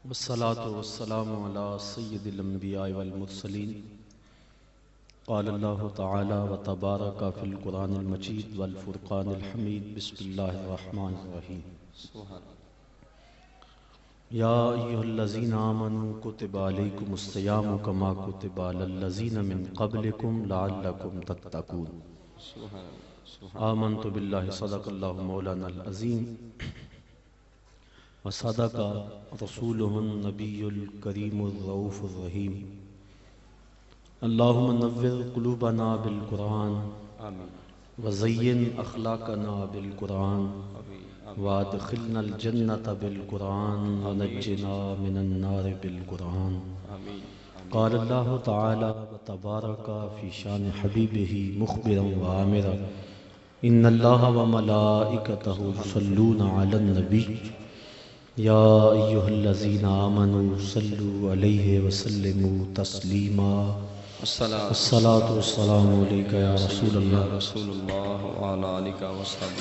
والصلاة والسلام على سید الانبیاء والمرسلین قال اللہ تعالی وتبارک فی القرآن المجید والفرقان الحمید بسم اللہ الرحمن الرحیم یا ایھا الذین آمنوا کتب علیکم الصیام کما کتب علی الذین من قبلکم لعلکم تتقون آمنت باللہ صدق اللہ مولانا العظیم وصدق رسولہ النبی الکریم الرؤوف الرحیم اللہم نور قلوبنا بالقرآن وزین اخلاقنا بالقرآن وادخلنا الجنة بالقرآن ونجنا من النار بالقرآن قال اللہ تعالی وتبارک فی شان حبیبہ مخبرا وآمرا ان اللہ وملائکتہ یصلون علی النبی یا ایھا الذین آمنوا صلوا علیہ وسلموا تسلیما الصلاۃ والسلام علیک یا رسول اللہ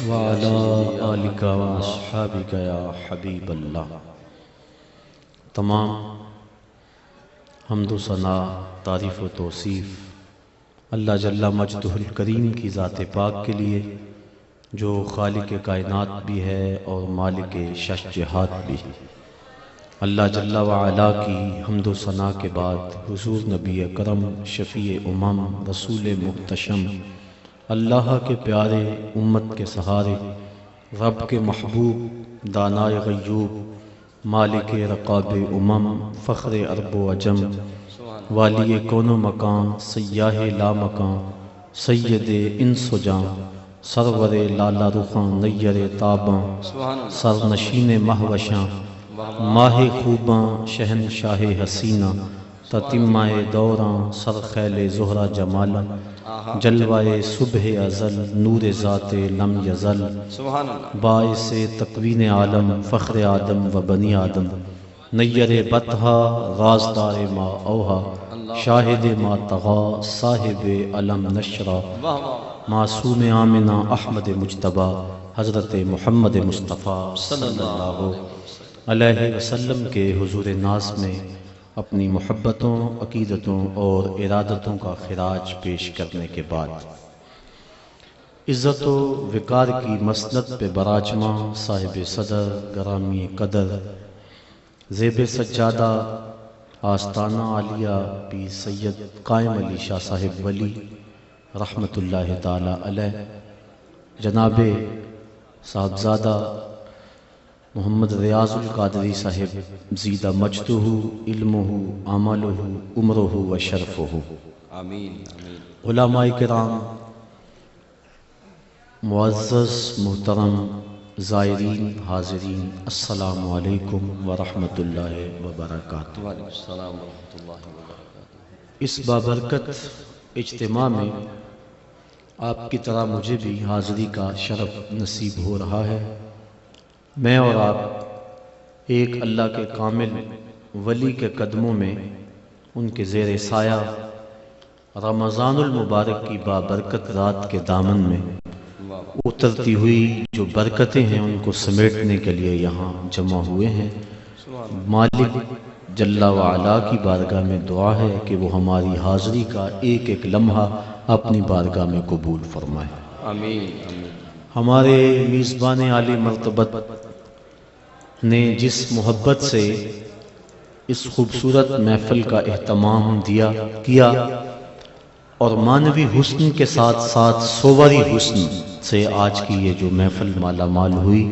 وعلی آلک واصحابک یا حبیب اللہ۔ تمام حمد و ثنا، تعریف و توصیف اللہ جل مجدہ الکریم کی ذات پاک کے لیے جو خالق کائنات بھی ہے اور مالک شش جہات بھی۔ اللہ جل وعلا کی حمد و ثنا کے بعد حضور نبی اکرم شفیع امم رسول محتشم اللہ کے پیارے امت کے سہارے رب کے محبوب دانائے غیوب مالک رقاب امم فخر عرب و عجم والی کون و مکان سیاہ لا مکان سید انس و جان سرور لالا رخاں نیر تاباں سر نشین مہوشاں ماہ خوباں شہنشاہ حسینہ تتمہ دوراں سر خیل زہرہ جمالا جلوہ صبح ازل نور ذات لم یزل باعث تکوین عالم فخر آدم و بنی آدم نیر بطحا رازدار ما اوہا شاہد ما تغا صاحب علم نشرہ معصوم آمنہ احمد مجتبی حضرت محمد مصطفیٰ صلی اللہ علیہ وسلم کے حضور ناز میں اپنی محبتوں، عقیدتوں اور ارادتوں کا خراج پیش کرنے کے بعد عزت و وقار کی مسند پہ براجماں صاحب صدر گرامی قدر زیب سجادہ آستانہ عالیہ پیر سید قائم علی شاہ صاحب ولی رحمت اللہ تعالی علیہ جناب صاحبزادہ محمد ریاض القادری صاحب زیدہ مجدہ علمہ عملہ عمرہ و شرفہ، علماء کرام، معزز محترم زائرین حاضرین، السلام علیکم ورحمت اللہ وبرکاتہ۔ اس بابرکت اجتماع میں آپ کی طرح مجھے بھی حاضری کا شرف نصیب ہو رہا ہے۔ میں اور آپ ایک اللہ کے کامل ولی کے قدموں میں ان کے زیر سایہ رمضان المبارک کی بابرکت رات کے دامن میں اترتی ہوئی جو برکتیں ہیں ان کو سمیٹنے کے لیے یہاں جمع ہوئے ہیں۔ مالک جل وعلا کی بارگاہ میں دعا ہے کہ وہ ہماری حاضری کا ایک ایک لمحہ اپنی بارگاہ میں قبول فرمائے۔ آمین۔ ہمارے میزبان عالی مرتبت نے جس محبت سے اس خوبصورت محفل کا اہتمام کیا اور معنوی حسن کے ساتھ ساتھ صوری حسن سے آج کی یہ جو محفل مالا مال ہوئی،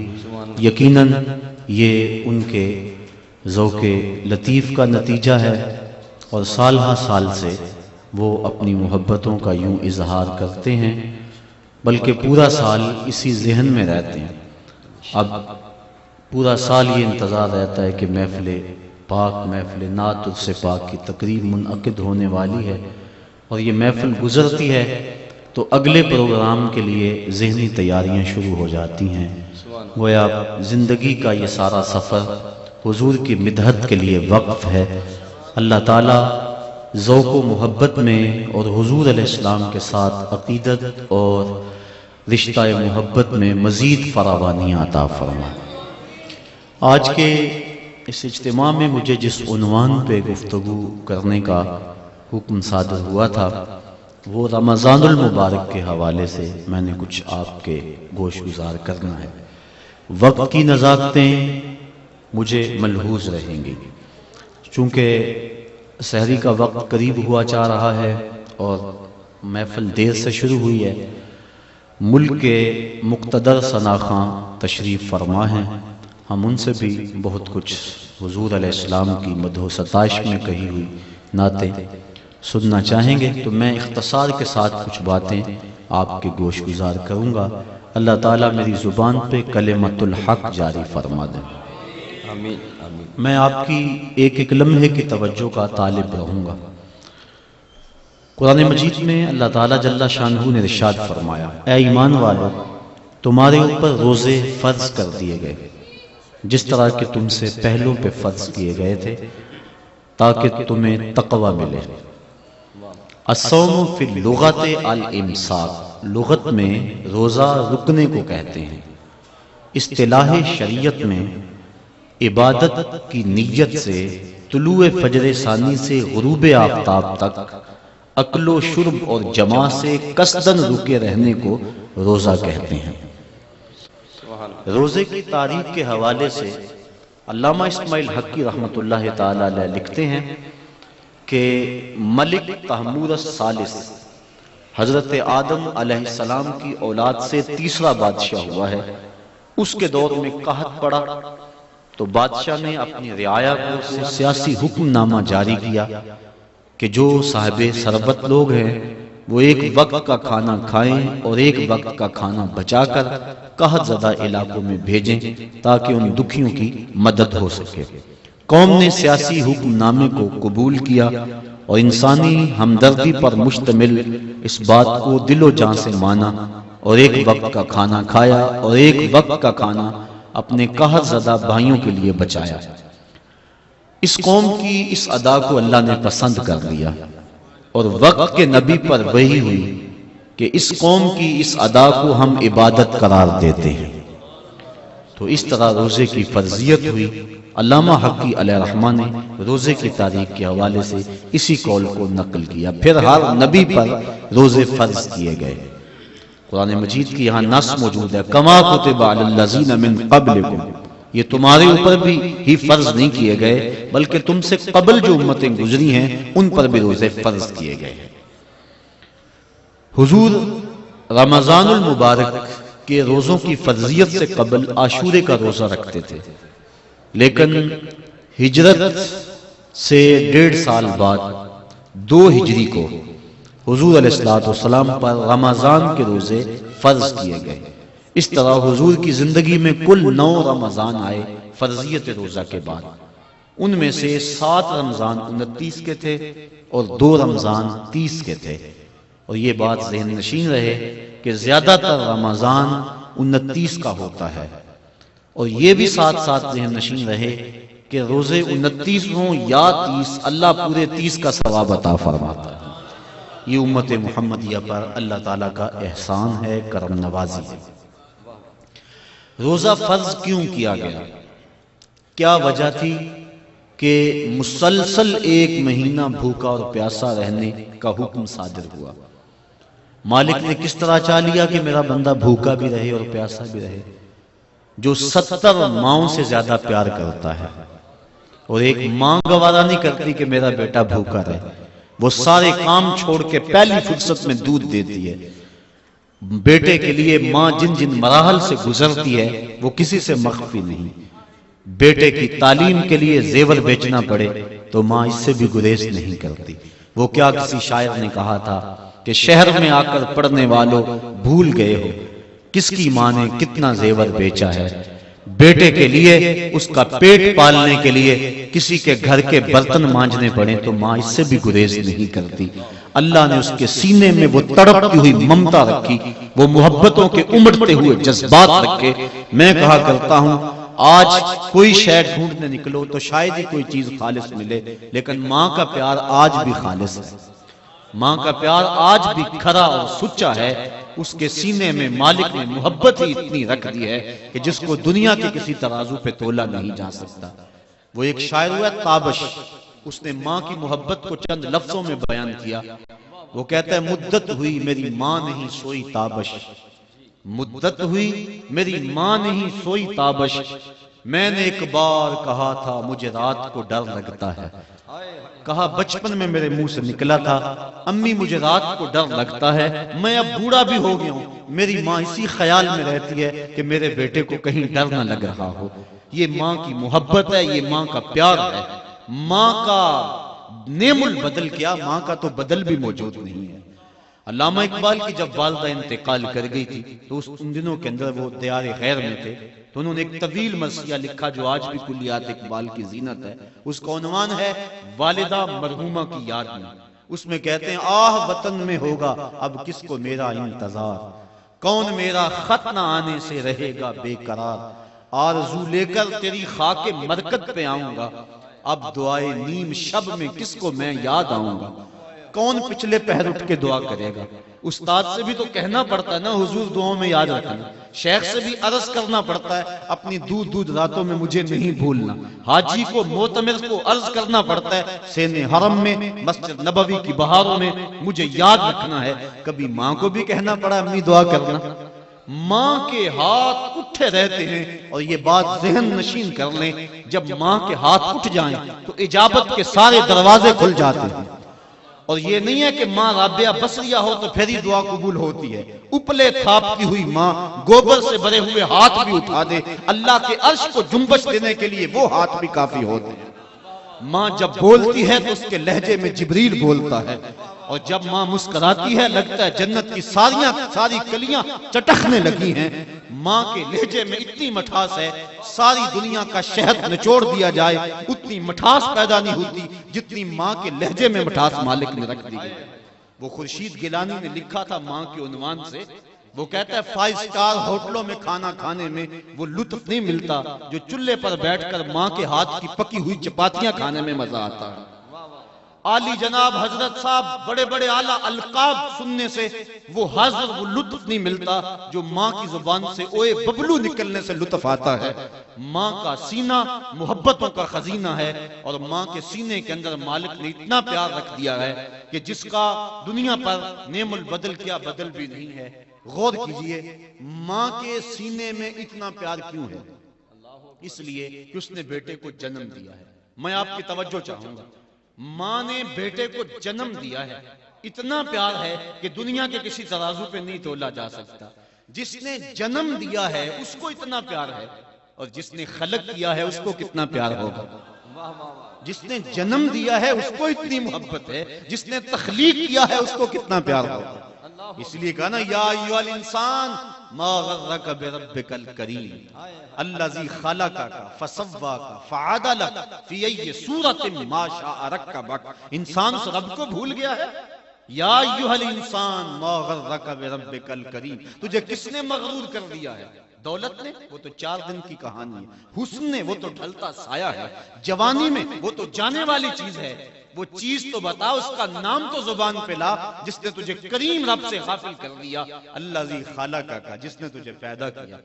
یقیناً یہ ان کے ذوق لطیف کا نتیجہ ہے اور سال ہا سال سے وہ اپنی محبتوں کا یوں اظہار کرتے ہیں، بلکہ پورا سال اسی ذہن میں رہتے ہیں۔ اب پورا سال یہ انتظار رہتا ہے کہ محفل پاک، محفل نعت عرس پاک کی تقریب منعقد ہونے والی ہے، اور یہ محفل گزرتی ہے تو اگلے پروگرام کے لیے ذہنی تیاریاں شروع ہو جاتی ہیں۔ گویا زندگی کا یہ سارا سفر حضور کی مدحت کے لیے وقف ہے۔ اللہ تعالیٰ ذوق و محبت میں اور حضور علیہ السلام کے ساتھ عقیدت اور رشتہ محبت میں مزید فراوانی عطا فرمائے۔ آج کے اس اجتماع میں مجھے جس عنوان پہ گفتگو کرنے کا حکم صادر ہوا تھا وہ رمضان المبارک کے حوالے سے میں نے کچھ آپ کے گوش گزار کرنا ہے۔ وقت کی نزاکتیں مجھے ملحوظ رہیں گی چونکہ سحری کا وقت قریب ہوا جا رہا ہے اور محفل دیر سے شروع ہوئی ہے۔ ملک کے مقتدر ثناخواں تشریف فرما ہیں، ہم ان سے بھی بہت کچھ حضور علیہ السلام کی مدح و ستائش میں کہی ہوئی نعتیں سننا چاہیں گے، تو میں اختصار کے ساتھ کچھ باتیں آپ کے گوش گزار کروں گا۔ اللہ تعالیٰ میری زبان پہ کلمت الحق جاری فرما دیں۔ آمین آمین۔ میں آپ کی ایک ایک لمحے کی توجہ کا طالب رہوں گا۔ قرآن مجید میں اللہ تعالیٰ جل شانہ نے ارشاد فرمایا، اے ایمان والو تمہارے اوپر روزے فرض کر دیے گئے جس طرح کہ تم سے پہلوں پہ فرض کیے گئے تھے تاکہ تمہیں تقوی ملے۔ الصوم فی اللغت الامساک، لغت میں روزہ رکنے کو کہتے ہیں۔ اصطلاح شریعت میں عبادت کی نیت سے طلوع فجر ثانی سے غروب آفتاب تک اکل و شرب اور جماع سے قصداً رکے رہنے کو روزہ کہتے ہیں۔ روزے کی تاریخ کے حوالے سے علامہ اسماعیل حقی رحمۃ اللہ تعالی علیہ لکھتے ہیں کہ ملک تحمور الثالث حضرت آدم علیہ السلام کی اولاد سے تیسرا بادشاہ ہوا ہے۔ اس کے دور میں قحط پڑا تو بادشاہ نے اپنی رعایا کو سیاسی حکم نامہ جاری کیا کہ جو صاحب ثروت لوگ ہیں وہ ایک وقت کا کھانا کھائیں اور ایک وقت کا کھانا بچا کر قحط زدہ علاقوں میں بھیجیں تاکہ ان دکھیوں کی مدد ہو سکے۔ قوم نے سیاسی حکم نامے کو قبول کیا اور انسانی ہمدردی پر مشتمل اس بات کو دل و جان سے مانا اور ایک وقت کا کھانا کھایا اور ایک وقت کا کھانا اپنے قحط زدہ بھائیوں کے لیے بچایا۔ اس قوم کی اس ادا کو اللہ نے پسند کر لیا اور وقت کے نبی پر وحی ہوئی کہ اس قوم کی اس ادا کو ہم عبادت قرار دیتے ہیں۔ تو اس طرح روزے کی فرضیت ہوئی۔ علامہ حقی علیہ رحمہ نے روزے کی تاریخ کے حوالے سے اسی قول کو نقل کیا۔ پھر ہر نبی پر روزے فرض کیے گئے۔ قرآن مجید کی یہاں نص موجود ہے، کما کتب علی الذین من قبلکم، یہ تمہارے اوپر بھی ہی فرض نہیں کیے گئے بلکہ تم سے قبل جو امتیں گزری ہیں ان پر بھی روزے فرض کیے گئے ہیں۔ حضور رمضان المبارک کے روزوں کی فرضیت سے قبل عاشورے کا روزہ رکھتے تھے، لیکن ہجرت سے 1.5 سال بعد 2 ہجری کو حضور علیہ السلام پر رمضان کے روزے فرض کیے گئے۔ اس طرح حضور کی زندگی میں کل 9 رمضان آئے فرضیت روزہ کے بعد، ان میں سے 7 رمضان 29 کے تھے اور 2 رمضان 30 کے تھے، اور یہ بات ذہن نشین رہے کہ زیادہ تر رمضان 29 کا ہوتا ہے، اور یہ بھی ساتھ ساتھ ذہن نشین رہے کہ روزے 29 ہوں یا 30 اللہ پورے 30 کا ثواب عطا فرماتا ہے۔ یہ امت محمدیہ پر اللہ تعالیٰ کا احسان ہے، کرم نوازی ہے۔ روزہ فرض کیوں کیا گیا؟ کیا وجہ تھی کہ مسلسل 1 مہینہ بھوکا اور پیاسا رہنے کا حکم صادر ہوا؟ مالک نے کس طرح چاہ لیا کہ میرا بندہ بھوکا بھی رہے اور پیاسا بھی رہے؟ جو 70 ماؤں سے زیادہ پیار کرتا ہے اور ایک ماں گوارا نہیں کرتی کہ میرا بیٹا بھوکا رہے، وہ سارے کام چھوڑ کے پہلی فرصت میں دودھ دیتی ہے۔ بیٹے کے لیے ماں جن جن مراحل سے گزرتی ہے وہ کسی سے مخفی نہیں۔ بیٹے کی تعلیم کے لیے زیور بیچنا پڑے تو ماں اس سے بھی گریز نہیں کرتی۔ وہ کیا کسی شاعر نے کہا تھا کہ شہر میں آ کر پڑھنے والوں بھول گئے ہو کس کی ماں نے کتنا زیور بیچا ہے۔ بیٹے کے لیے اس کا پیٹ پالنے کے لیے کسی کے گھر کے برتن مانجنے پڑے تو ماں اس سے بھی گریز نہیں کرتی۔ اللہ نے اس کے سینے میں وہ تڑپتی ہوئی ممتا رکھی، وہ محبتوں کے امڑتے ہوئے جذبات رکھے۔ میں کہا کرتا ہوں آج کوئی شے ڈھونڈنے نکلو تو شاید ہی کوئی چیز خالص ملے، لیکن ماں کا پیار آج بھی خالص ہے، ماں کا پیار آج بھی کھرا اور سچا ہے۔ اس کے سینے میں مالک نے محبت ہی اتنی رکھ دی ہے کہ جس کو دنیا کے کسی ترازو پہ تولا نہیں جا سکتا۔ وہ ایک شاعر ہوا تابش، اس نے ماں کی محبت کو چند لفظوں میں بیان کیا. وہ کہتا ہے مدت ہوئی میری ماں نہیں سوئی تابش، مدت ہوئی میری ماں نہیں سوئی تابش، میں نے ایک بار کہا تھا مجھے رات کو ڈر لگتا ہے. کہا بچپن میں میرے منہ سے نکلا تھا امی مجھے رات کو ڈر لگتا ہے، میں اب بوڑھا بھی ہو گیا ہوں، میری ماں اسی خیال میں رہتی ہے کہ میرے بیٹے کو کہیں ڈر نہ لگ رہا ہو. یہ ماں کی محبت ہے، یہ ماں کا پیار ہے. ماں کا نعم البدل کیا، ماں کا تو بدل بھی موجود نہیں ہے. علامہ اقبال کی جب والدہ انتقال کر گئی تھی تو ان دنوں کے اندر وہ دیار غیر میں تھے، تو انہوں نے ایک طویل مرثیہ لکھا جو آج بھی کلیات اقبال کی زینت ہے. اس کا عنوان ہے والدہ مرحومہ کی یاد میں. اس میں کہتے ہیں آہ وطن میں ہوگا اب کس کو میرا انتظار، کون میرا خط نہ آنے سے رہے گا بے قرار، آرزو لے کر تیری خاک مرکت پہ آؤں گا، اب دعائے نیم شب میں کس کو میں یاد آؤں گا، کون پچھلے پہر اٹھ کے دعا کرے گا. استاد سے بھی تو کہنا پڑتا ہے نا حضور دعاؤں میں یاد رکھنا، شیخ سے بھی عرض کرنا پڑتا ہے اپنی دودھ راتوں میں مجھے نہیں بھولنا، حاجی کو معتمر کو عرض کرنا پڑتا ہے سین حرم میں مسجد نبوی کی بہاروں میں مجھے یاد رکھنا ہے. کبھی ماں کو بھی کہنا پڑا امی دعا کرنا. ماں کے ہاتھ اٹھے رہتے ہیں، اور یہ بات ذہن نشین کر لیں جب ماں کے ہاتھ اٹھ جائیں تو اجابت کے سارے دروازے کھل جاتے ہیں. اور یہ نہیں ہے کہ ماں رابعہ بصریہ ہو تو پھر ہی دعا قبول ہوتی ہے. اپلے تھاپتی ہوئی ماں گوبر سے بھرے ہوئے ہاتھ بھی اٹھا دے، اللہ کے عرش کو جنبش دینے کے لیے وہ ہاتھ بھی کافی ہوتے ہیں. ماں جب بولتی ہے تو اس کے لہجے میں جبریل بولتا ہے، اور جب ماں مسکراتی ہے لگتا ہے جنت کی ساری کلیاں چٹکنے لگی ہیں. ماں کے لہجے میں اتنی مٹھاس ہے ساری دنیا کا شہد نچوڑ دیا جائے اتنی مٹھاس پیدا نہیں ہوتی جتنی ماں کے لہجے میں مٹھاس مالک نے رکھ دی ہے. وہ خورشید گیلانی نے لکھا تھا ماں کے عنوان سے، وہ کہتا ہے 5 اسٹار ہوٹلوں میں کھانا کھانے میں وہ لطف نہیں ملتا جو چولہے پر بیٹھ کر ماں کے ہاتھ کی پکی ہوئی چپاتیاں کھانے میں مزہ آتا ہے. عالی جناب حضرت صاحب بڑے بڑے اعلیٰ القاب سننے سے وہ حضر وہ لطف نہیں ملتا جو ماں کی زبان سے اوے ببلو نکلنے سے لطف آتا ہے. ماں کا سینہ محبتوں کا خزینہ ہے، اور ماں کے سینے کے اندر مالک نے اتنا پیار رکھ دیا ہے کہ جس کا دنیا پر نعم البدل کیا بدل بھی نہیں ہے. غور کیجئے ماں کے سینے میں اتنا پیار کیوں ہے؟ اس لیے کہ اس نے بیٹے کو جنم دیا ہے. میں آپ کی توجہ چاہوں گا، ماں نے بیٹے کو جنم دیا ہے، اتنا پیار ہے کہ دنیا کے کسی ترازو پہ نہیں تولا جا سکتا. جس نے جنم دیا ہے اس کو اتنا پیار ہے، اور جس نے خلق کیا ہے اس کو کتنا پیار ہوگا. جس نے جنم دیا ہے اس کو اتنی محبت ہے، جس نے تخلیق کیا ہے اس کو کتنا پیار ہوگا. اس لیے کہا نا یا ایھا الانسان ما غرک بربک الکریم الذی خلقک فسواک فعدلک فی ای صورت ما شاء رکبک. انسان اس رب کو بھول گیا ہے. یا ایھا الانسان ما غرک بربک الکریم، تجھے کس نے مغرور کر دیا ہے؟ دولت نے؟ وہ تو 4 دن کی کہانی ہے. حسن نے؟ وہ تو ڈھلتا سایہ ہے. جوانی میں؟ وہ تو جانے والی چیز ہے. وہ چیز تو بتا، اس کا نام تو زبان پہ لا جس نے تجھے کریم رب سے غافل کر دیا. الذی خلقک، جس نے تجھے پیدا کیا.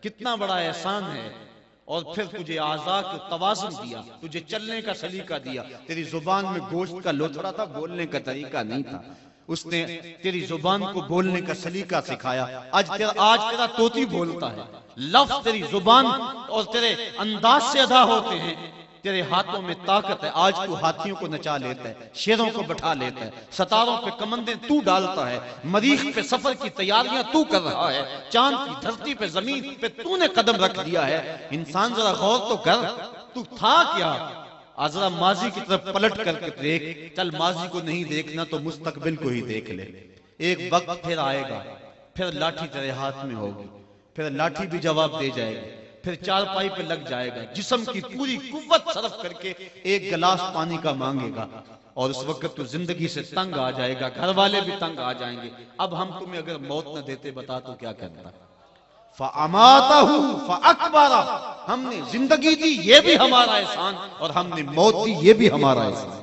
کتنا بڑا احسان ہے. اور پھر تجھے اعضاء کو توازن دیا، تجھے چلنے کا سلیقہ دیا. تیری زبان میں گوشت کا لوتھڑا تھا، بولنے کا طریقہ نہیں تھا. اس نے تیری زبان کو بولنے کا سلیقہ سکھایا. آج تیرا طوطی بولتا ہے. لفظ تیری زبان اور تیرے انداز سے ادا ہوتے ہیں. تیرے ہاتھوں میں طاقت ہے. آج تو ہاتھیوں کو نچا لیتا ہے، شیروں کو بٹھا لیتا ہے، ستاروں پہ کمندیں تو ڈالتا ہے، مریخ پہ سفر کی تیاریاں تو کر رہا ہے، چاند کی دھرتی پہ زمین پہ تو نے قدم رکھ دیا ہے. انسان ذرا غور تو کر، تو تھا کیا؟ ذرا ماضی کی طرف پلٹ کر کے دیکھ. چل ماضی کو نہیں دیکھنا تو مستقبل کو ہی دیکھ لے. ایک وقت پھر آئے گا، پھر لاٹھی تیرے ہاتھ میں ہوگی، پھر لاٹھی بھی جواب دے جائے گی، پھر چارپائی پہ لگ جائے گا، جسم کی پوری قوت صرف کر کے ایک گلاس پانی کا مانگے گا. اور اس وقت تو زندگی سے تنگ آ جائے گا، گھر والے بھی تنگ آ جائیں گے. اب ہم تمہیں اگر موت نہ دیتے بتا تو کیا کرتا؟ فَأَمَاتَهُ فَأَكْبَرَ، ہم نے زندگی دی یہ بھی ہمارا احسان، اور ہم نے موت دی یہ بھی ہمارا احسان.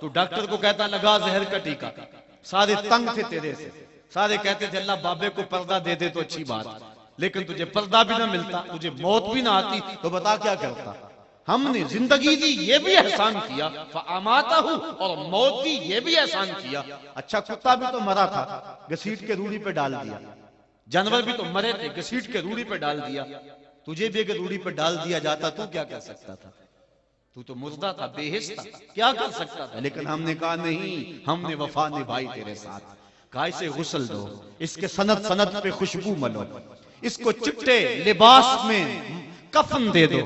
تو ڈاکٹر کو کہتا لگا زہر کا ٹیکہ، سارے تنگ تھے تیرے سے، سارے کہتے تھے اللہ بابے کو پردہ دے دے تو اچھی بات، لیکن تجھے پردہ بھی نہ ملتا، تجھے موت بھی نہ آتی تو بتا کیا کرتا؟ ہم نے زندگی دی یہ بھی احسان کیا، فَأَمَاتَهُ، اور موت دی یہ بھی احسان کیا۔ اچھا کتا بھی تو مرا تھا، گھسیٹ کے روڑی پہ ڈال دیا، جانور بھی تو مرے تھے، گھسیٹ کے روڑی پہ ڈال دیا، تجھے بھی اگر روڑی پہ ڈال دیا جاتا تو کیا کر سکتا تھا؟ تو تو مردہ تھا، بے حس تھا، کیا کر سکتا تھا؟ لیکن ہم نے کہا نہیں، ہم نے وفا نبھائی تیرے ساتھ، کہا اسے غسل دو، اس کے سند سند پہ خوشبو ملو، اس کو چٹے لباس میں کفن دے دو،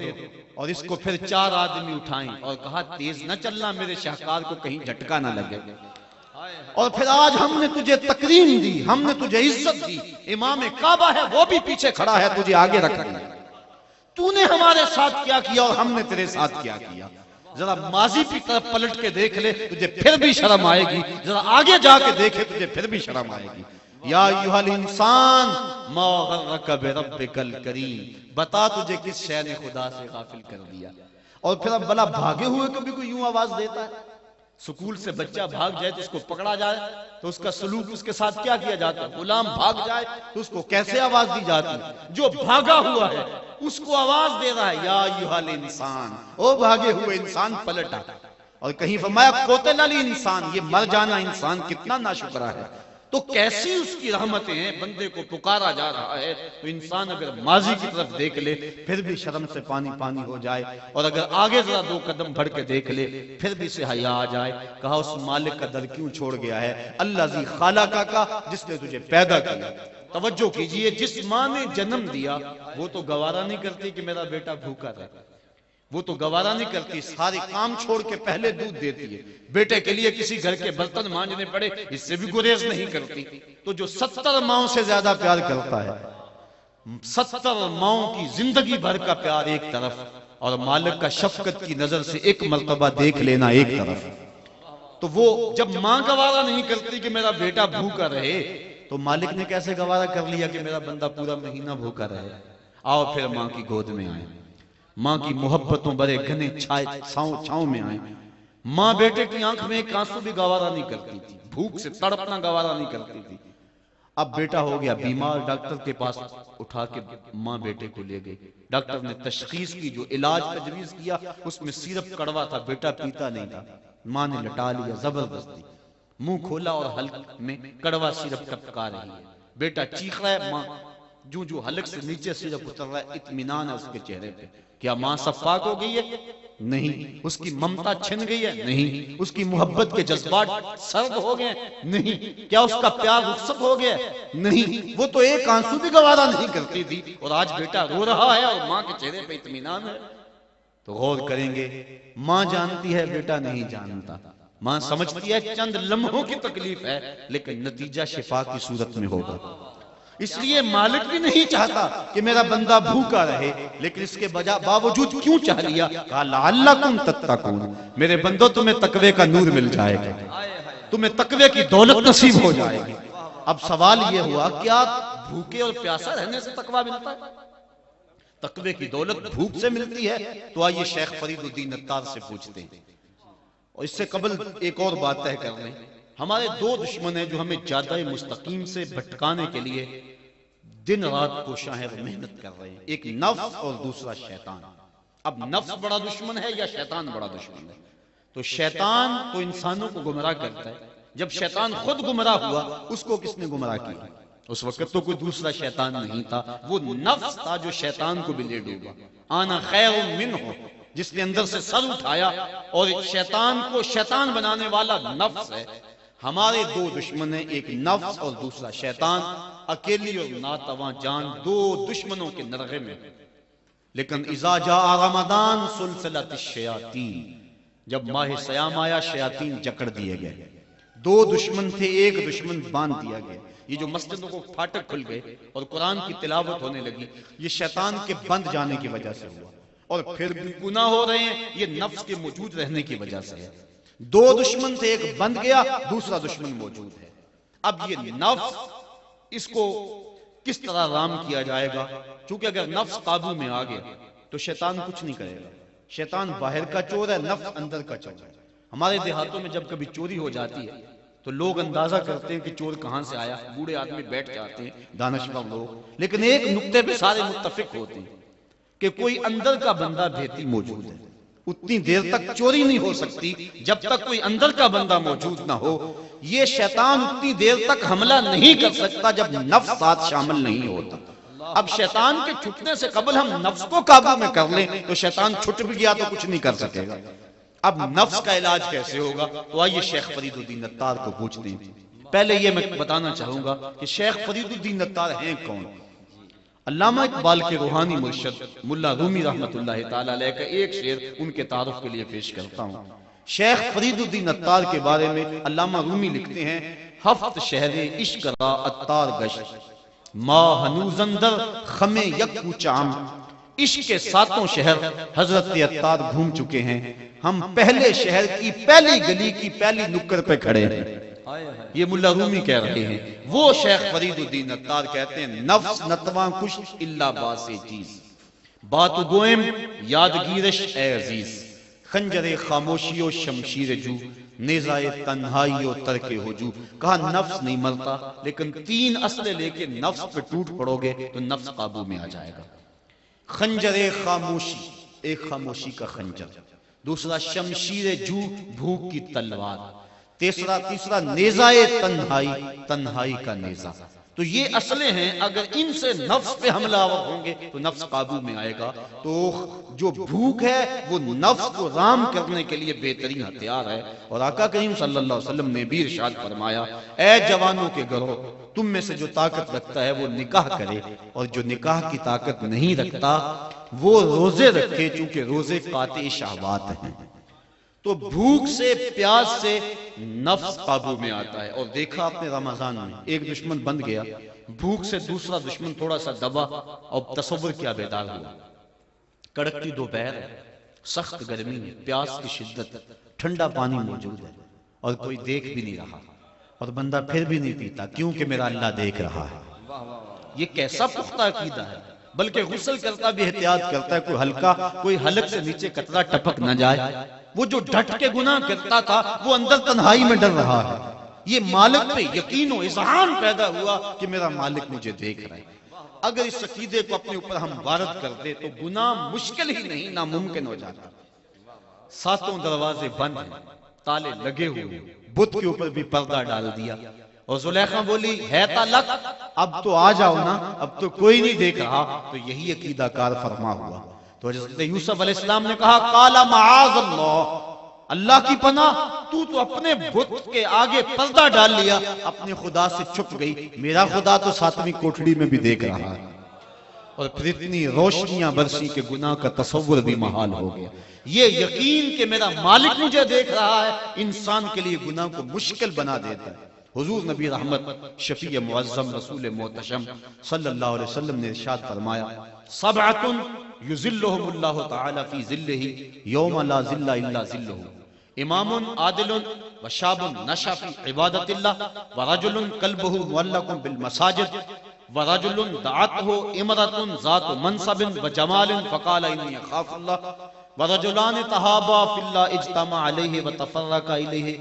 اور اس کو پھر 4 آدمی اٹھائیں، اور کہا تیز نہ چلنا، میرے شاہکار کو کہیں جھٹکا نہ لگے۔ اور پھر آج ہم نے تجھے تکریم دی، ہم نے تجھے عزت دی، امام کعبہ ہے وہ بھی پیچھے کھڑا ہے، تجھے آگے رکھ دیا، تو نے ہمارے ساتھ کیا کیا اور ہم نے تیرے ساتھ کیا کیا۔ ذرا ماضی کی طرف پلٹ کے دیکھ لے، تجھے پھر بھی شرم آئے گی، ذرا آگے جا کے دیکھے، تجھے پھر بھی شرم آئے گی۔ یا ایھا الانسان ما غرک بربک الکریم، بتا تجھے کس شے نے خدا سے غافل کر دیا۔ اور پھر اب بلا بھاگے ہوئے کبھی کوئی یوں آواز دیتا ہے؟ سکول سے بچہ بھاگ جائے تو اس کو پکڑا جائے تو اس کا سلوک اس کے ساتھ کیا کیا جاتا ہے؟ غلام بھاگ جائے تو اس کو کیسے آواز دی جاتی ہے؟ جو بھاگا ہوا ہے اس کو آواز دے رہا ہے، یا ایھا الانسان، او بھاگے ہوئے انسان پلٹا۔ اور کہیں فرمایا قتل الانسان، یہ مر جانا انسان کتنا ناشکرا ہے۔ تو کیسی اس کی رحمتیں ہیں، بندے کو پکارا جا رہا ہے تو انسان اگر ماضی کی طرف دیکھ لے پھر بھی شرم سے پانی پانی ہو جائے، اور اگر آگے ذرا 2 قدم بڑھ کے دیکھ لے پھر بھی سے حیا آ جائے۔ کہا اس مالک کا در کیوں چھوڑ گیا ہے؟ الذی خلقک کا، جس نے تجھے پیدا کیا۔ توجہ کیجئے، جس ماں نے جنم دیا وہ تو گوارا نہیں کرتی کہ میرا بیٹا بھوکا رہے، وہ تو گوارا نہیں کرتی، سارے کام چھوڑ کے پہلے دودھ دیتی ہے، بیٹے کے لیے کسی گھر کے برتن مانجنے پڑے اس سے بھی گریز نہیں کرتی۔ تو جو 70 ماؤں سے زیادہ پیار کرتا ہے، 70 ماؤں کی زندگی بھر کا پیار ایک طرف، اور مالک کا شفقت کی نظر سے ایک مرتبہ دیکھ لینا ایک طرف، تو وہ جب ماں گوارا نہیں کرتی کہ میرا بیٹا بھوکا رہے تو مالک نے کیسے گوارا کر لیا کہ میرا بندہ پورا مہینہ بھوکا رہے؟ آؤ پھر ماں کی گود میں آئیں، ماں کی محبتوں بڑے گھنے چھاؤں میں آئیں۔ ماں بیٹے کی آنکھ میں ایک آنسو بھی گوارا نہیں کرتی تھی، بھوک سے تڑپنا گوارا نہیں کرتی تھی۔ اب بیٹا ہو گیا بیمار، ڈاکٹر کے پاس اٹھا کے ماں بیٹے کو لے گئی، ڈاکٹر نے تشخیص کی، جو علاج تجویز کیا اس میں سیرپ کڑوا تھا، بیٹا پیتا نہیں تھا، ماں نے لٹا لیا زبردستی، منہ کھولا اور حلق میں کڑوا سیرپ ٹپکا رہی ہے، بیٹا چیخ رہا ہے، ماں جو حلق سے نیچے سیرپ اتر رہا ہے، اطمینان ہے اس کے چہرے پہ۔ کیا ماں صفاق ہو گئی ہے؟ نہیں۔ اس کی ممتا چھن گئی ہے؟ نہیں۔ اس کی محبت کے جذبات سرد ہو گئے؟ نہیں۔ کیا اس کا پیار رخصت ہو گیا؟ نہیں۔ وہ تو ایک آنسو بھی گوارا نہیں کرتی تھی، اور آج بیٹا رو رہا ہے اور ماں کے چہرے پہ اطمینان ہے۔ تو غور کریں گے، ماں جانتی ہے بیٹا نہیں جانتا، ماں سمجھتی ہے چند لمحوں کی تکلیف ہے لیکن نتیجہ شفا کی صورت میں ہوگا۔ اس لیے مالک بھی نہیں چاہتا کہ میرا بندہ بھوکا رہے، لیکن اس کے باوجود کیوں چاہ لیا؟ کہا لعلکم تتقون، میرے بندو تمہیں تقوی کا نور مل جائے گا، تمہیں تقوی کی دولت نصیب ہو جائے گی۔ اب سوال یہ ہوا، کیا بھوکے اور پیاسا رہنے سے تقوی ملتا ہے؟ تقوی کی دولت بھوک سے ملتی ہے؟ تو آئیے شیخ فرید الدین عطار سے پوچھتے ہیں۔ اور اس سے قبل ایک اور بات طے کر لیں، ہمارے 2 دشمن ہیں جو ہمیں جادہ مستقیم سے بھٹکانے کے لیے دن رات کوشاں ہیں، محنت کر رہے ہیں، ایک نفس اور دوسرا شیطان۔ اب نفس بڑا دشمن ہے یا شیطان بڑا دشمن ہے؟ تو شیطان تو انسانوں کو گمراہ کرتا ہے، جب شیطان خود گمراہ ہوا اس کو کس نے گمراہ کیا؟ اس وقت تو کوئی دوسرا شیطان نہیں تھا، وہ نفس تھا جو شیطان کو بھی لے ڈوبا۔ آنا خیر منہ، جس نے اندر سے سر اٹھایا، اور شیطان کو شیطان بنانے والا نفس ہے۔ ہمارے 2 دشمن ہیں، ایک نفس اور دوسرا شیطان، اکیلی اور ناتواں جان 2 دشمنوں کے نرغے میں۔ لیکن اذا جاء رمضان سلسلۃ الشیاطین، جب ماہ سیام آیا شیاطین جکڑ دیے گئے۔ 2 دشمن تھے، ایک دشمن باندھ دیا گیا۔ یہ جو مسجدوں کو پھاٹک کھل گئے اور قرآن کی تلاوت ہونے لگی، یہ شیطان کے بند جانے کی وجہ سے ہوا، اور پھر بھی گناہ ہو رہے ہیں، یہ نفس کے موجود رہنے کی وجہ سے ہے۔ 2 دشمن تھے، ایک بند گیا، دوسرا دشمن موجود ہے۔ اب یہ نفس، اس کو کس طرح رام کیا جائے گا؟ چونکہ اگر نفس قابو میں آ گیا تو شیطان کچھ نہیں کرے گا، شیطان باہر کا چور ہے، نفس اندر کا چور ہے۔ ہمارے دیہاتوں میں جب کبھی چوری ہو جاتی ہے تو لوگ اندازہ کرتے ہیں کہ چور کہاں سے آیا، بوڑھے آدمی بیٹھ جاتے ہیں، دانشور لوگ، لیکن ایک نقطے پہ سارے متفق ہوتے ہیں، کہ کوئی اندر کا بندہ بھیتی موجود ہے، اتنی دیر تک چوری نہیں ہو سکتی جب تک کوئی اندر کا بندہ موجود نہ ہو. یہ شیطان اتنی دیر تک حملہ نہیں کر سکتا جب نفس ساتھ شامل نہیں ہوتا. اب شیطان کے چھٹنے سے قبل ہم نفس کو قابو میں کر لیں تو شیطان چھٹ بھی گیا تو کچھ نہیں کر سکے گا. اب نفس کا علاج کیسے ہوگا؟ تو آئیے شیخ فرید الدین عطار کو پوچھتے ہیں. پہلے یہ میں بتانا چاہوں گا کہ شیخ فرید الدین عطار ہیں کون. علامہ اقبال کے روحانی مرشد ملا رومی رحمت اللہ تعالی علیہ کا ایک شعر ان کے تعارف کے لیے پیش کرتا ہوں. شیخ فرید الدین عطار کے بارے میں علامہ رومی لکھتے ہیں: ہفت شہر عشق را عطار گشت، ما ہنوز اندر خم یک کوچام. عشق کے ساتوں شہر حضرت عطار گھوم چکے ہیں، ہم پہلے شہر کی پہلی گلی کی پہلی نکر پہ کھڑے ہیں. یہ ملا رومی کہہ رہے ہیں. وہ شیخ فرید الدین عطار کہتے ہیں: نفس نتواں کش الا باس چیز، بات گوئم یادگیرش اے عزیز. خنجر خاموشی و شمشیر جو، نیزائے تنہائی و ترک ہجو. کہا نفس نہیں مرتا، لیکن تین اسلحے لے کے نفس پہ ٹوٹ پڑو گے تو نفس قابو میں آ جائے گا. خنجر خاموشی، ایک خاموشی کا خنجر. دوسرا شمشیر جو، بھوک کی تلوار. تیسرا نیزائے تنہائی، تنہائی کا نیزہ. تو یہ اسلحے ہیں، اگر ان سے نفس پہ حملہ آور ہوں گے تو نفس قابو میں آئے گا. تو جو بھوک ہے وہ نفس کو رام کرنے کے لیے بہترین ہتھیار ہے. اور آقا کریم صلی اللہ علیہ وسلم نے بھی ارشاد فرمایا: اے جوانوں کے گروہ، تم میں سے جو طاقت رکھتا ہے وہ نکاح کرے، اور جو نکاح کی طاقت نہیں رکھتا وہ روزے رکھے، چونکہ روزے قاطع شہوات ہیں. تو بھوک سے، پیاس سے نفس قابو میں آتا ہے. اور دیکھا آپ نے رمضان میں ایک دشمن بن گیا، بھوک سے دوسرا دشمن تھوڑا سا دبا، اور تصور کیا بیدار ہوا. کڑکتی دوپہر، سخت گرمی، پیاس کی شدت، ٹھنڈا پانی موجود ہے اور کوئی دیکھ بھی نہیں رہا، اور بندہ پھر بھی نہیں پیتا کیونکہ میرا اللہ دیکھ رہا ہے. یہ کیسا پختہ عقیدہ ہے. بلکہ غسل کرتا بھی احتیاط کرتا ہے، کوئی ہلکا، کوئی حلق سے نیچے قطرہ ٹپک نہ جائے. وہ جو ڈٹ کے گناہ کرتا تھا وہ اندر تنہائی میں ڈر رہا ہے. یہ مالک پہ یقین و اذعان پیدا ہوا کہ میرا مالک مجھے دیکھ رہا ہے. اگر اس عقیدے کو اپنے اوپر ہم وارد کر دے تو گناہ مشکل ہی نہیں، ناممکن ہو جاتا. ساتوں دروازے بند ہیں، تالے لگے ہوئے، بت کے اوپر بھی پردہ ڈال دیا. اور زلیخا بولی: ہے تالک، اب تو آ جاؤ نا، اب تو کوئی نہیں دیکھ رہا. تو یہی عقیدہ کار فرما ہوا. تو حضرت یوسف علیہ السلام نے کہا: قال معاذ اللہ، اللہ کی پناہ، تو اپنے بت کے آگے پردہ ڈال لیا، اپنے خدا سے چھپ گئی، میرا خدا تو ساتویں کوٹھڑی میں بھی دیکھ رہا ہے. اور پھر اتنی روشنیاں برسی کہ گناہ کا تصور بھی محال ہو گیا. یہ یقین کہ میرا مالک مجھے دیکھ رہا ہے انسان کے لیے گناہ کو مشکل بنا دیتا ہے. حضور نبی رحمت، شفیع معظم، رسول محتشم صلی اللہ علیہ وسلم نے ارشاد فرمایا: سبعۃ یظلھم اللہ تعالی فی ظلہ یوم لا ظل الا ظلہ، امام عادل وشاب نشأ فی عبادۃ اللہ، ورجل قلبہ معلق بالمساجد، ورجل دعته امرأة ذات منصب وجمال فقال انی اخاف اللہ، ورجلان تحابا فی اللہ اجتمع علیہ وتفرقا الیہ،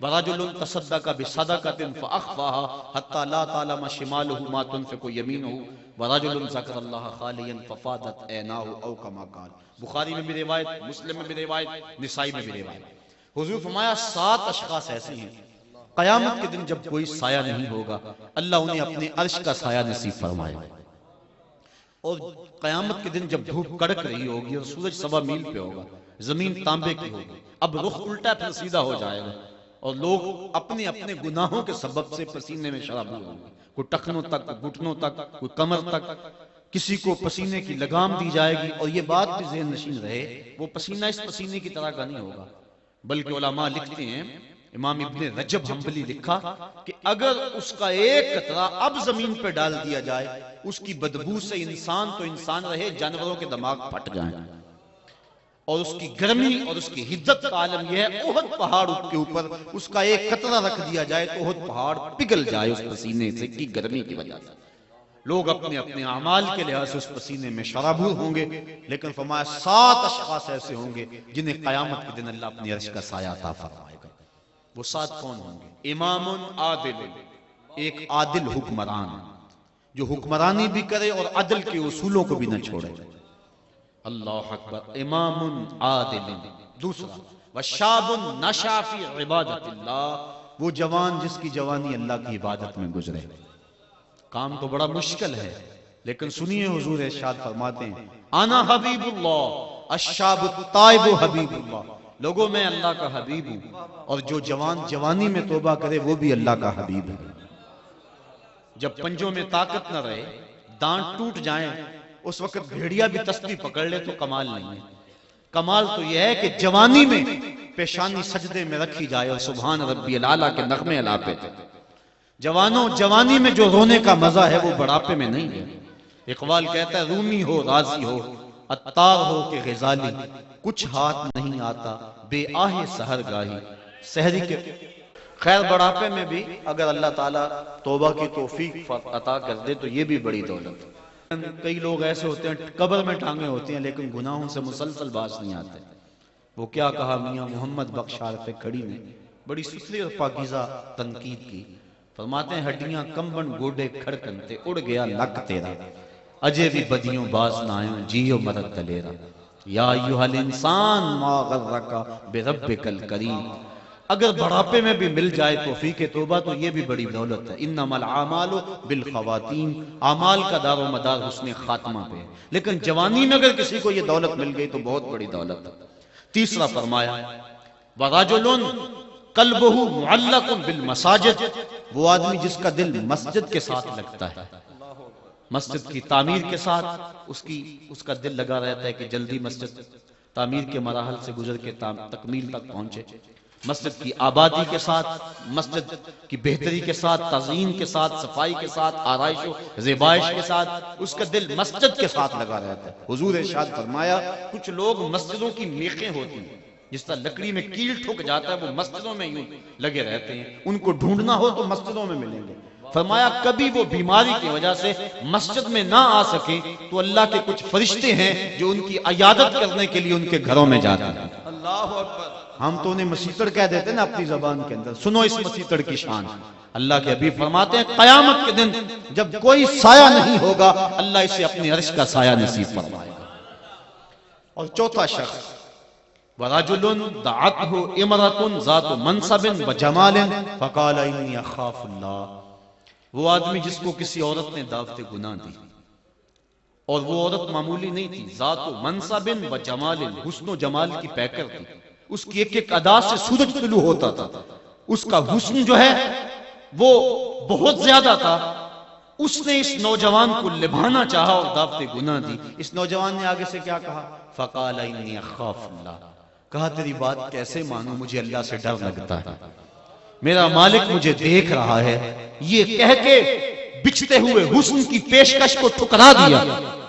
ورجل تصدق بصدقة فأخفاها حتى لا تعلم شماله ما تنفق يمينه، ورجل ذكر الله خاليا ففاضت عيناه او كما قال. بخاری میں بھی روایت، مسلم میں بھی روایت، نسائی میں بھی روایت. حضور فرمایا 7 اشخاص ایسے ہیں قیامت کے دن جب کوئی سایہ نہیں ہوگا، اللہ انہیں اپنے عرش کا سایہ نصیب فرمائے. اور قیامت کے دن جب دھوپ کڑک رہی ہوگی اور سورج 1.25 میل پہ ہوگا، زمین تانبے کی ہوگی، اب رخ الٹا پھر سیدھا ہو جائے گا، اور لوگ اپنے اپنے گناہوں کے سبب سے پسینے میں شرابور ہوں گے. کوئی ٹخنوں تک، کوئی گھٹنوں تک، کوئی کمر تک، کسی کو پسینے کی لگام دی جائے گی. اور یہ بات بھی ذہن نشین رہے، وہ پسینہ اس پسینے کی طرح کا نہیں ہوگا، بلکہ علماء لکھتے ہیں، امام ابن رجب حنبلی لکھا کہ اگر اس کا ایک قطرہ اب زمین پہ ڈال دیا جائے، اس کی بدبو سے انسان تو انسان رہے، جانوروں کے دماغ پھٹ جائیں. اور اس کی گرمی اور اس کی حدت کا عالم یہ ہے، احد پہاڑ کے اوپر اس کا ایک قطرہ رکھ دیا جائے تو احد پہاڑ پگھل جائے اس پسینے سے کی گرمی کی وجہ سے. لوگ اپنے اپنے اعمال کے لحاظ سے اس پسینے میں شرابور ہوں گے، لیکن فرمایا 7 اشخاص ایسے ہوں گے جنہیں قیامت کے دن اللہ اپنے عرش کا سایہ عطا فرمائے گا. وہ 7 کون ہوں گے؟ امام عادل، ایک عادل حکمران جو حکمرانی بھی کرے اور عدل کے اصولوں کو بھی نہ چھوڑے. اللہ اکبر، امام عادل۔ دوسرا وشاب نشا فی عبادت اللہ، وہ جوان جس کی جوانی اللہ کی عبادت میں گزرے۔ کام تو بڑا مشکل ہے، لیکن سنیے حضور ارشاد فرماتے ہیں انا حبیب اللہ الشاب التائب حبیب اللہ، لوگوں میں اللہ کا حبیب ہوں، اور جو جوان جوانی میں توبہ کرے وہ بھی اللہ کا حبیب ہے۔ جب پنجوں میں طاقت نہ رہے، دانت ٹوٹ جائیں، اس وقت بھیڑیا بھی تسبیح پکڑ لے تو کمال نہیں ہے۔ کمال تو یہ ہے کہ جوانی میں پیشانی سجدے میں رکھی جائے اور سبحان ربی الاعلیٰ کے نغمے الاپے تھے۔ جوانوں، جوانی میں جو رونے کا مزہ ہے وہ بڑھاپے میں نہیں ہے۔ اقبال کہتا ہے رومی ہو راضی ہو عطار ہو کہ غزالی، کچھ ہاتھ نہیں آتا بے آہ سحر گاہی۔ سحری کے خیر بڑھاپے میں بھی اگر اللہ تعالیٰ توبہ کی توفیق عطا کر دے تو یہ بھی بڑی دولت ہے۔ کئی لوگ ایسے ہوتے ہیں قبر میں ٹانگیں ہوتی ہیں لیکن گناہوں سے مسلسل باز نہیں آتے۔ وہ کیا کہا میاں محمد بخش عارف کھڑی نے، بڑی ستھری اور پاکیزہ تنقید کی۔ فرماتے ہیں ہڈیاں کمبن گوڈے کھڑکنتے، اڑ گیا لک تیرا، اجے بھی بدیوں باز نہ آئیں جیو مرد دلیرا۔ یا ایھا الانسان ما غرک بربک الکریم، اگر بڑھاپے میں بھی مل جائے توفیق توبہ تو یہ بھی بڑی دولت ہے۔ انما الاعمال بالخواتیم، اعمال کا دار و مدار حسن خاتمہ پہ ہے، لیکن جوانی میں اگر کسی کو یہ دولت مل گئی تو بہت بڑی دولت ہے۔ تیسرا فرمایا ورجل قلبہ معلق بالمساجد، وہ آدمی جس کا دل مسجد کے ساتھ لگتا ہے، مسجد کی تعمیر کے ساتھ اس کا دل لگا رہتا ہے کہ جلدی مسجد تعمیر کے مراحل سے گزر کے تکمیل تک پہنچے، مسجد کی آبادی کے ساتھ، مسجد کی بہتری کے ساتھ، تزئین کے ساتھ، صفائی کے ساتھ، آرائش و زیبائش کے ساتھ، اس کا دل مسجد کے ساتھ لگا رہتا ہے۔ حضور ارشاد فرمایا کچھ لوگ مسجدوں کی میخیں ہوتی ہیں، جس طرح لکڑی میں کیل ٹھک جاتا ہے وہ مسجدوں میں یوں لگے رہتے ہیں، ان کو ڈھونڈنا ہو تو مسجدوں میں ملیں گے۔ فرمایا کبھی وہ بیماری کی وجہ سے مسجد میں نہ آ سکیں تو اللہ کے کچھ فرشتے ہیں جو ان کی عیادت کرنے کے لیے ان کے گھروں میں جاتے ہیں۔ اللہ اکبر، ہم تو انہیں مسیطڑ کہہ دیتے ہیں نا اپنی زبان کے اندر، سنو اس مسیطڑ کی شان۔ اللہ کے حبیب فرماتے ہیں قیامت کے دن جب کوئی سایہ نہیں ہوگا اللہ اسے اپنے عرش کا سایہ نصیب فرمائے گا۔ اور چوتھا شخص وَرَجُلٌ دَعَتْهُ اِمْرَةٌ ذَاتُ مَنْصَبٍ وَجَمَالٍ فَقَالَ إِنِّي أَخَافُ اللَّهَ، وہ آدمی جس کو کسی عورت نے دعوت گناہ دی، اور وہ عورت معمولی نہیں تھی، ذات منصب و جمال، حسن و جمال کی پیکر تھی، اس کی ایک ایک ادا سے سورج طلوع ہوتا تھا، اس کا حسن جو ہے وہ بہت زیادہ تھا۔ اس نے اس نوجوان کو لبھانا چاہا اور دعوت گناہ دی۔ اس نوجوان نے آگے سے کیا کہا؟ فقال انی اخاف اللہ، کہا تیری بات کیسے مانوں، مجھے اللہ سے ڈر لگتا ہے، میرا مالک مجھے دیکھ رہا ہے۔ یہ کہہ کے بچھتے ہوئے حسن کی پیشکش کو ٹھکرا دیا۔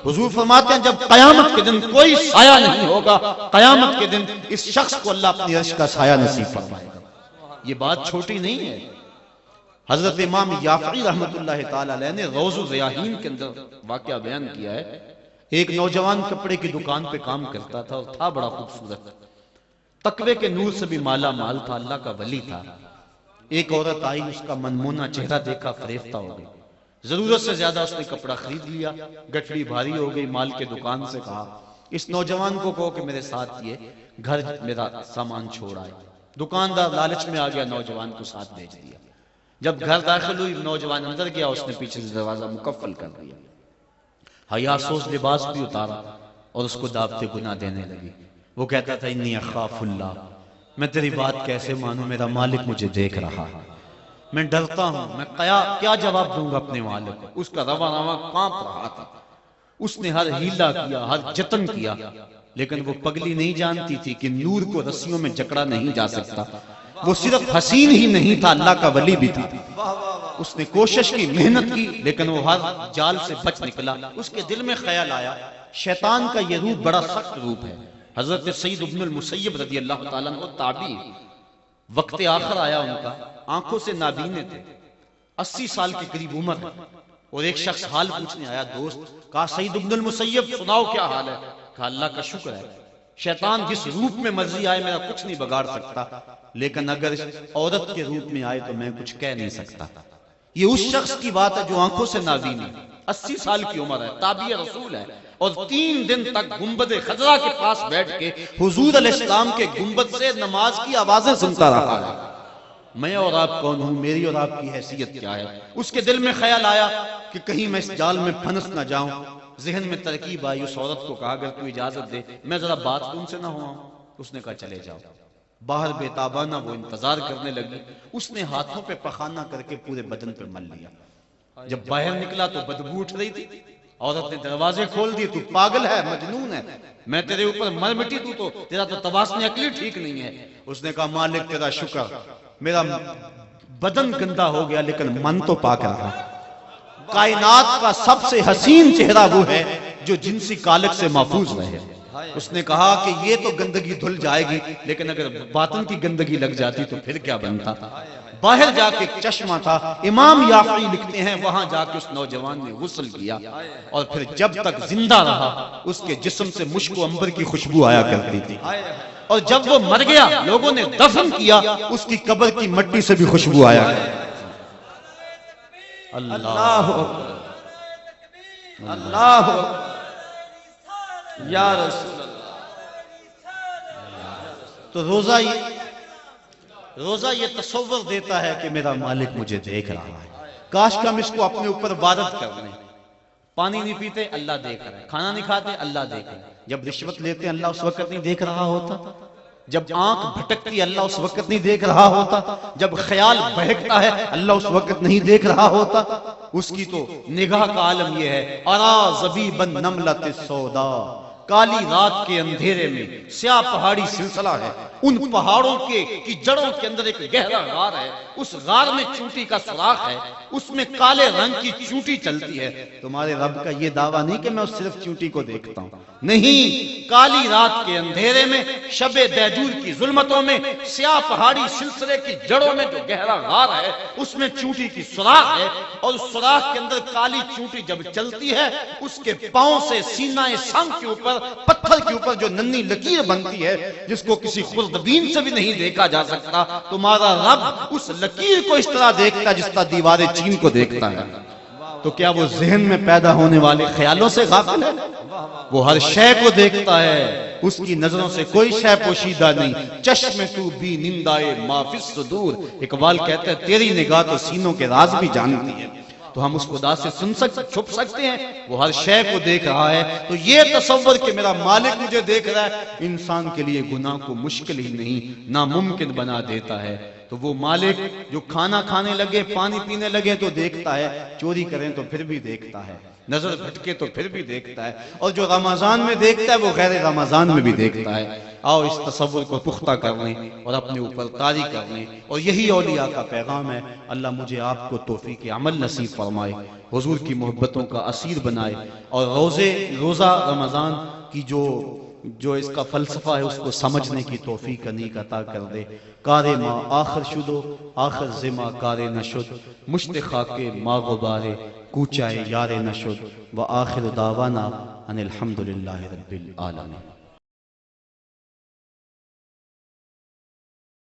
حضور فرماتے ہیں جب قیامت کے دن کوئی سایہ نہیں ہوگا، قیامت کے دن اس شخص کو اللہ اپنی عرش کا سایہ نصیب فرمائے گا۔ یہ بات چھوٹی نہیں ہے۔ حضرت امام یافعی رحمت اللہ تعالی علیہ نے روض الریاحین کے اندر واقعہ بیان کیا ہے۔ ایک نوجوان کپڑے کی دکان پہ کام کرتا تھا اور تھا بڑا خوبصورت، تقوی کے نور سے بھی مالا مال تھا، اللہ کا ولی تھا۔ ایک عورت آئی، اس کا منمونا چہرہ دیکھا، فریفتہ ہو گئی، ضرورت سے زیادہ اس نے کپڑا خرید لیا، گٹھڑی بھاری ہو گئی، مال کے دکان سے کہا اس نوجوان کو کہو کہ میرے ساتھ یہ گھر میرا سامان چھوڑ آئے۔ دکاندار لالچ میں آ گیا، نوجوان کو ساتھ بھیج دیا۔ جب گھر داخل ہوئی، نوجوان اندر گیا، اس نے پیچھے سے دروازہ مقفل کر دیا، حیا سوز لباس بھی اتارا اور اس کو دعوت گناہ دینے لگی۔ وہ کہتا تھا انی اخاف اللہ، میں تیری بات کیسے مانوں، میرا مالک مجھے دیکھ رہا ہے، میں ڈرتا ہوں، میں کیا جواب دوں گا اپنے مالک کو۔ اس کا رواں کانپ رہا تھا، اس نے ہر ہیلا کیا، ہر جتن کیا، لیکن وہ پگلی نہیں جانتی تھی کہ نور کو رسیوں میں جکڑا نہیں جا سکتا۔ وہ صرف حسین ہی نہیں تھا، اللہ کا ولی بھی تھا۔ اس نے کوشش کی، محنت کی، لیکن وہ ہر جال سے بچ نکلا۔ اس کے دل میں خیال آیا شیطان کا یہ روپ بڑا سخت روپ ہے۔ حضرت سید ابن المسیب رضی اللہ تعالیٰ عنہ تابعی، وقت آخر آیا ان کا، آنکھوں سے نابینے تھے، 80 سال کے قریب عمر ہے، اور ایک شخص حال پوچھنے آیا، دوست، کہا سید ابن المسیب سناؤ کیا حال ہے؟ کہا اللہ کا شکر ہے، شیطان جس روپ میں مرضی آئے میرا کچھ نہیں بگاڑ سکتا، لیکن اگر اس عورت کے روپ میں آئے تو میں کچھ کہہ نہیں سکتا۔ یہ اس شخص کی بات ہے جو آنکھوں سے نابین ہے، 80 سال کی عمر ہے، تابعی رسول ہے، اور 3 دن تک گنبد خضرا کے پاس بیٹھ کے حضور علیہ السلام کے گنبد سے نماز کی آوازیں سنتا رہا ہے۔ میں اور آپ کون ہوں، میری اور آپ کی حیثیت کیا ہے؟ اس کے دل میں خیال آیا کہ کہیں میں اس جال میں پھنس نہ جاؤں۔ ذہن میں ترکیب آئی، اس عورت کو کہا اگر تو اجازت دے میں ذرا بات تم سے نہ ہوا۔ اس نے کہا چلے جاؤ۔ باہر بے تابانہ وہ انتظار کرنے لگی۔ اس نے ہاتھوں پہ پخانہ کر کے پورے بدن پہ مل لیا۔ جب باہر نکلا تو بدبو اٹھ رہی تھی۔ عورت نے دروازے کھول دیے، تو پاگل ہے، مجنون ہے، میں تیرے اوپر مر مٹی، تو تیرا تو توازن عقلی ٹھیک نہیں ہے۔ اس نے کہا مالک تیرا شکر، میرا بدن گندا ہو گیا لیکن من تو پاک رہا۔ کائنات کا سب سے حسین چہرہ وہ ہے جو جنسی کالک سے محفوظ رہے۔ اس نے کہا کہ یہ تو گندگی دھل جائے گی لیکن اگر باطن کی گندگی لگ جاتی تو پھر کیا بنتا۔ باہر جا کے ایک چشمہ تھا، امام یافعی لکھتے ہیں وہاں جا کے اس نوجوان نے غسل کیا، اور پھر جب تک زندہ رہا اس کے جسم سے مشک و عنبر کی خوشبو آیا کرتی تھی، اور جب وہ مر گیا لوگوں نے دفن کیا اس کی قبر کی مٹی سے بھی خوشبو آیا۔ اللہ اللہ یا رسول اللہ۔ تو روزہ یہ تصور دیتا ہے کہ میرا مالک مجھے دیکھ رہا ہے، کاش کہ ہم اس کو اپنے اوپر وارد کر لیں۔ پانی نہیں پیتے اللہ دیکھ رہا ہے، کھانا نہیں کھاتے اللہ دیکھ رہا ہے، جب رشوت لیتے اللہ اس وقت نہیں دیکھ رہا ہوتا، جب آنکھ بھٹکتی اللہ اس وقت نہیں دیکھ رہا ہوتا، جب خیال بہکتا ہے اللہ اس وقت نہیں دیکھ رہا ہوتا۔ اس کی تو نگاہ کا عالم یہ ہے، ارا زبیبا نملۃ السودا، کالی رات کے اندھیرے میں سیاہ پہاڑی سلسلہ ہے، ان پہاڑوں کی جڑوں کے اندر ایک گہرا غار ہے، اس غار میں چونٹی کا سوراخ ہے، اس میں کالے رنگ کی چونٹی چلتی ہے۔ تمہارے رب کا یہ دعویٰ نہیں کہ میں صرف چونٹی کو دیکھتا ہوں، نہیں، کالی رات کے اندھیرے میں شب دیجور کی ظلمتوں میں سیاہ پہاڑی سلسلے کی جڑوں میں جو گہرا غار ہے اس میں چونٹی کی سوراخ ہے، اور اس سوراخ کے اندر کالی چونٹی جب چلتی ہے اس کے پاؤں سے سینہ سنگ کے اوپر پتھر کے اوپر جو ننھی لکیر بنتی ہے جس کو کسی خوردبین سے بھی نہیں دیکھا جا سکتا، تمہارا رب اس لکیر کو اس طرح دیکھتا ہے جس طرح دیوار چین کو دیکھتا ہے۔ تو کیا وہ ذہن میں پیدا ہونے والے خیالوں سے غافل ہے؟ وہ ہر شے کو دیکھتا ہے، اس کی نظروں سے کوئی شے پوشیدہ نہیں۔ چشم تو بھی نندائے ما فی الصدور، اقبال کہتا ہے تیری نگاہ تو سینوں کے راز بھی جانتی ہے۔ تو ہم اس خدا سے چھپ سکتے ہیں؟ وہ ہر شے کو دیکھ رہا ہے۔ تو یہ تصور کہ میرا مالک مجھے دیکھ رہا ہے انسان کے لیے گناہ کو مشکل ہی نہیں ناممکن بنا دیتا ہے۔ تو وہ مالک جو کھانا کھانے لگے پانی پینے لگے تو دیکھتا ہے، چوری کریں تو پھر بھی دیکھتا ہے، نظر بھٹکے تو پھر بھی دیکھتا ہے، اور جو رمضان میں دیکھتا ہے وہ غیر رمضان میں بھی دیکھتا ہے۔ آؤ اس تصور کو پختہ کر لیں اور اپنے اوپر طاری کر لیں، اور یہی اولیاء کا پیغام ہے۔ اللہ مجھے آپ کو توفیق عمل نصیب فرمائے، حضور کی محبتوں کا اسیر بنائے، اور روزہ رمضان کی جو اس کا فلسفہ ہے اس کو سمجھنے کی توفیق انیق عطا کر دے۔ کار ما آخر شدو آخر زما کار نشد، مشت خاک ما غبارے کوچائے یار نشد، و آخر دعوانا ان الحمدللہ رب العالمین۔